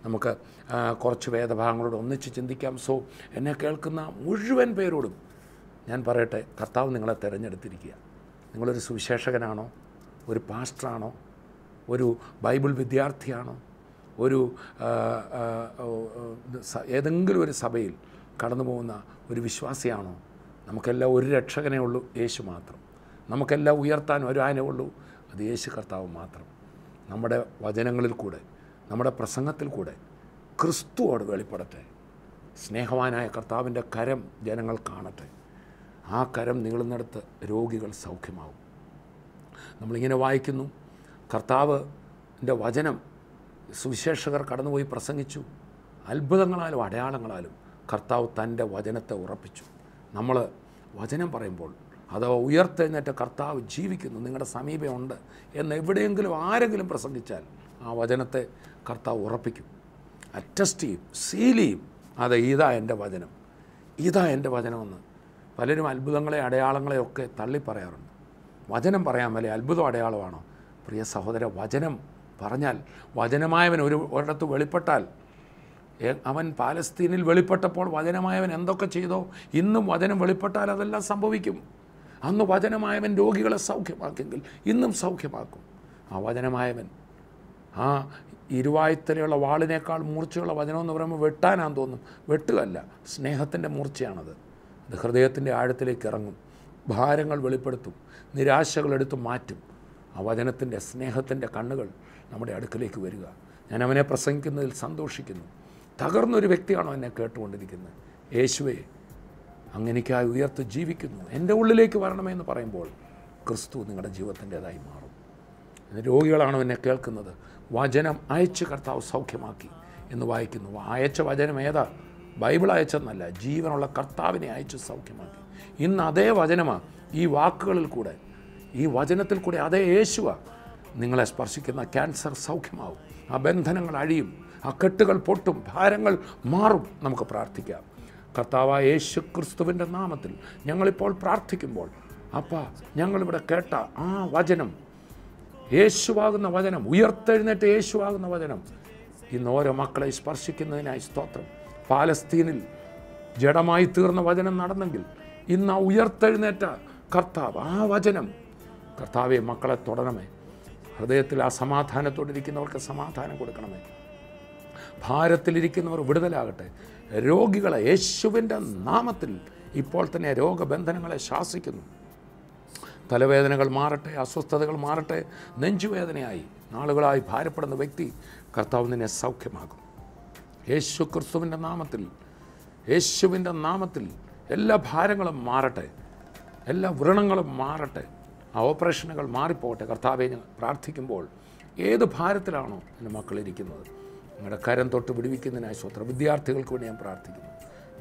നമുക്ക് കുറച്ച് വേദഭാഗങ്ങളോട് ഒന്നിച്ച് ചിന്തിക്കാം. സോ എന്നെ കേൾക്കുന്ന മുഴുവൻ പേരോടും ഞാൻ പറയട്ടെ, കർത്താവ് നിങ്ങളെ തിരഞ്ഞെടുത്തിരിക്കുക. നിങ്ങളൊരു സുവിശേഷകനാണോ, ഒരു പാസ്റ്ററാണോ, ഒരു ബൈബിൾ വിദ്യാർത്ഥിയാണോ, ഒരു ഏതെങ്കിലും ഒരു സഭയിൽ കടന്നു പോകുന്ന ഒരു വിശ്വാസിയാണോ, നമുക്കെല്ലാം ഒരു രക്ഷകനേ ഉള്ളൂ, യേശു മാത്രം. നമുക്കെല്ലാം ഉയർത്താൻ ഒരാനേ ഉള്ളൂ, അത് യേശു കർത്താവ് മാത്രം. നമ്മുടെ വചനങ്ങളിൽ കൂടെ, നമ്മുടെ പ്രസംഗത്തിൽ കൂടെ ക്രിസ്തുവോട് വെളിപ്പെടട്ടെ. സ്നേഹവാനായ കർത്താവിൻ്റെ കരം ജനങ്ങൾ കാണട്ടെ. ആ കരം നീളുന്നിടത്ത് രോഗികൾ സൗഖ്യമാവും. നമ്മളിങ്ങനെ വായിക്കുന്നു, കർത്താവിൻ്റെ വചനം സുവിശേഷകർ കടന്നുപോയി പ്രസംഗിച്ചു, അത്ഭുതങ്ങളാലും അടയാളങ്ങളാലും കർത്താവ് തൻ്റെ വചനത്തെ ഉറപ്പിച്ചു. നമ്മൾ വചനം പറയുമ്പോൾ അഥവാ ഉയർത്തെഴുന്നേറ്റ കർത്താവ് ജീവിക്കുന്നു, നിങ്ങളുടെ സമീപമുണ്ട് എന്ന് എവിടെയെങ്കിലും ആരെങ്കിലും പ്രസംഗിച്ചാൽ ആ വചനത്തെ കർത്താവ് ഉറപ്പിക്കും, അറ്റസ്റ്റ് ചെയ്യും, സീൽ ചെയ്യും. അതെ, ഇതാ എൻ്റെ വചനം, ഇതാ എൻ്റെ വചനമെന്ന്. പലരും അത്ഭുതങ്ങളെ അടയാളങ്ങളെയൊക്കെ തള്ളിപ്പറയാറുണ്ട്. വചനം പറയാൻ വലിയ അത്ഭുതം അടയാളമാണോ? പ്രിയ സഹോദര, വചനം പറഞ്ഞാൽ, വചനമായവൻ ഒരിടത്ത് വെളിപ്പെട്ടാൽ, അവൻ പാലസ്തീനിൽ വെളിപ്പെട്ടപ്പോൾ വചനമായവൻ എന്തൊക്കെ ചെയ്തോ ഇന്നും വചനം വെളിപ്പെട്ടാൽ അതെല്ലാം സംഭവിക്കും. അന്ന് വചനമായവൻ രോഗികളെ സൗഖ്യമാക്കിയെങ്കിൽ ഇന്നും സൗഖ്യമാക്കും. ആ വചനമായവൻ, ആ ഇരുവായുത്തലയുള്ള വാളിനേക്കാൾ മൂർച്ചയുള്ള വചനമെന്ന് പറയുമ്പോൾ വെട്ടാനാന്ന് തോന്നും. വെട്ടുകയല്ല, സ്നേഹത്തിൻ്റെ മൂർച്ചയാണത്. അത് ഹൃദയത്തിൻ്റെ ആഴത്തിലേക്ക് ഇറങ്ങും, ഭാരങ്ങൾ വെളിപ്പെടുത്തും, നിരാശകൾ എടുത്തു മാറ്റും. ആ വചനത്തിൻ്റെ സ്നേഹത്തിൻ്റെ കണ്ണുകൾ നമ്മുടെ അടുക്കലേക്ക് വരിക. ഞാൻ അവനെ പ്രസംഗിക്കുന്നതിൽ സന്തോഷിക്കുന്നു. തകർന്നൊരു വ്യക്തിയാണോ എന്നെ കേട്ടുകൊണ്ടിരിക്കുന്നത്? യേശുവേ, അങ്ങനെക്കായി ഉയർത്ത് ജീവിക്കുന്നു, എൻ്റെ ഉള്ളിലേക്ക് വരണമെന്ന് പറയുമ്പോൾ ക്രിസ്തു നിങ്ങളുടെ ജീവിതത്തിൻ്റെതായി മാറും. രോഗികളാണോ എന്നെ കേൾക്കുന്നത്? വചനം അയച്ച് കർത്താവ് സൗഖ്യമാക്കി എന്ന് വായിക്കുന്നു. അയച്ച വചനം ഏതാ? ബൈബിൾ അയച്ചെന്നല്ല, ജീവനുള്ള കർത്താവിനെ അയച്ച് സൗഖ്യമാക്കി. ഇന്ന് അതേ വചനമാണ് ഈ വാക്കുകളിൽ കൂടെ, ഈ വചനത്തിൽ കൂടെ അതേ യേശുവാണ് നിങ്ങളെ സ്പർശിക്കുന്ന. ക്യാൻസർ സൗഖ്യമാവും, ആ ബന്ധനങ്ങൾ അഴിയും, ആ കെട്ടുകൾ പൊട്ടും, ഭാരങ്ങൾ മാറും. നമുക്ക് പ്രാർത്ഥിക്കാം. കർത്താവായ യേശു ക്രിസ്തുവിൻ്റെ നാമത്തിൽ ഞങ്ങളിപ്പോൾ പ്രാർത്ഥിക്കുമ്പോൾ, അപ്പാ, ഞങ്ങളിവിടെ കേട്ട ആ വചനം, യേശുവാകുന്ന വചനം, ഉയർത്തെഴുന്നേറ്റ യേശുവാകുന്ന വചനം ഇന്ന് ഓരോ മക്കളെ സ്പർശിക്കുന്നതിനായി സ്തോത്രം. പാലസ്തീനിൽ ജഡമായി തീർന്ന വചനം നടന്നെങ്കിൽ ഇന്ന് ആ ഉയർത്തെഴുന്നേറ്റ കർത്താവ്, ആ വചനം, കർത്താവെ, മക്കളെ തൊടണമേ. ഹൃദയത്തിൽ ആ സമാധാനത്തോടിരിക്കുന്നവർക്ക് സമാധാനം കൊടുക്കണമേ. ഭാരത്തിലിരിക്കുന്നവർ വിടുതലാകട്ടെ. രോഗികളെ യേശുവിൻ്റെ നാമത്തിൽ ഇപ്പോൾ തന്നെ രോഗബന്ധനങ്ങളെ ശാസിക്കുന്നു. തലവേദനകൾ മാറട്ടെ, അസ്വസ്ഥതകൾ മാറട്ടെ. നെഞ്ചുവേദനയായി നാളുകളായി ഭാരപ്പെടുന്ന വ്യക്തി, കർത്താവ് നിന്നെ സൗഖ്യമാകും. യേശു ക്രിസ്തുവിൻ്റെ നാമത്തിൽ, യേശുവിൻ്റെ നാമത്തിൽ എല്ലാ ഭാരങ്ങളും മാറട്ടെ, എല്ലാ വ്രണങ്ങളും മാറട്ടെ, ആ ഓപ്പറേഷനുകൾ മാറിപ്പോകട്ടെ. കർത്താവെ, ഞാൻ പ്രാർത്ഥിക്കുമ്പോൾ ഏത് ഭാരത്തിലാണോ എൻ്റെ മക്കളിരിക്കുന്നത്, നിങ്ങളുടെ കരം തൊട്ട് വിടുവിക്കുന്നതിനായി സ്വത്രം. വിദ്യാർത്ഥികൾക്ക് വേണ്ടി ഞാൻ പ്രാർത്ഥിക്കുന്നു.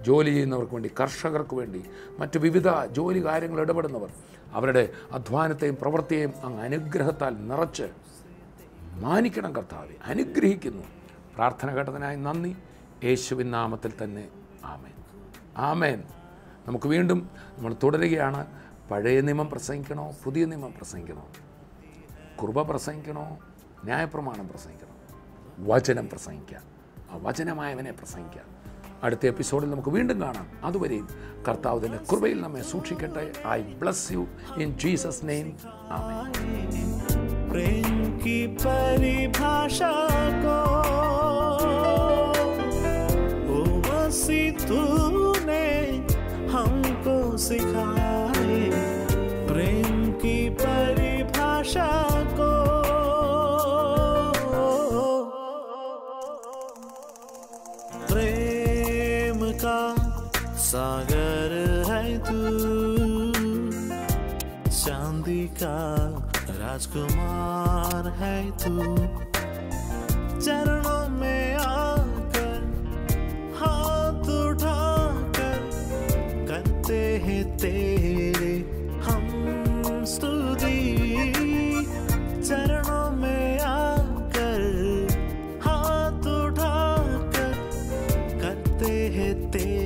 ജോലി ചെയ്യുന്നവർക്ക് വേണ്ടി, കർഷകർക്ക് വേണ്ടി, മറ്റ് വിവിധ ജോലി കാര്യങ്ങൾ ഇടപെടുന്നവർ, അവരുടെ അധ്വാനത്തെയും പ്രവൃത്തിയെയും അങ്ങ് അനുഗ്രഹത്താൽ നിറച്ച് മാനിക്കണം. കർത്താവെ, അനുഗ്രഹിക്കുന്നു. പ്രാർത്ഥന കേട്ടതിനായി നന്ദി. യേശുവിൻ നാമത്തിൽ തന്നെ ആമേൻ, ആമേൻ. നമുക്ക് വീണ്ടും നമ്മൾ തുടരുകയാണ്. പഴയ നിയമം പ്രസംഗിക്കണോ, പുതിയ നിയമം പ്രസംഗിക്കണോ? കൃപ പ്രസംഗിക്കണോ, ന്യായപ്രമാണം പ്രസംഗിക്കണോ? വചനം പ്രസംഗിക്കാം, ആ വചനമായവനെ പ്രസംഗിക്കാം. അടുത്ത എപ്പിസോഡിൽ നമുക്ക് വീണ്ടും കാണാം. അതുവരെയും കർത്താവ് തന്റെ കൃപയിൽ നമ്മെ സൂക്ഷിക്കട്ടെ. I bless you in Jesus name, amen. प्रेम की परिभाषा को ओ मसीह तूने हमको सिखाए, प्रेम की परिभाषा को। प्रेम का सागर है तू, चांदी का राजकुमार है तू। चरणों में आकर हाथ उठाकर करते हैं तेरे हम स्तुति। चरणों में आकर हाथ उठाकर करते हैं तेरे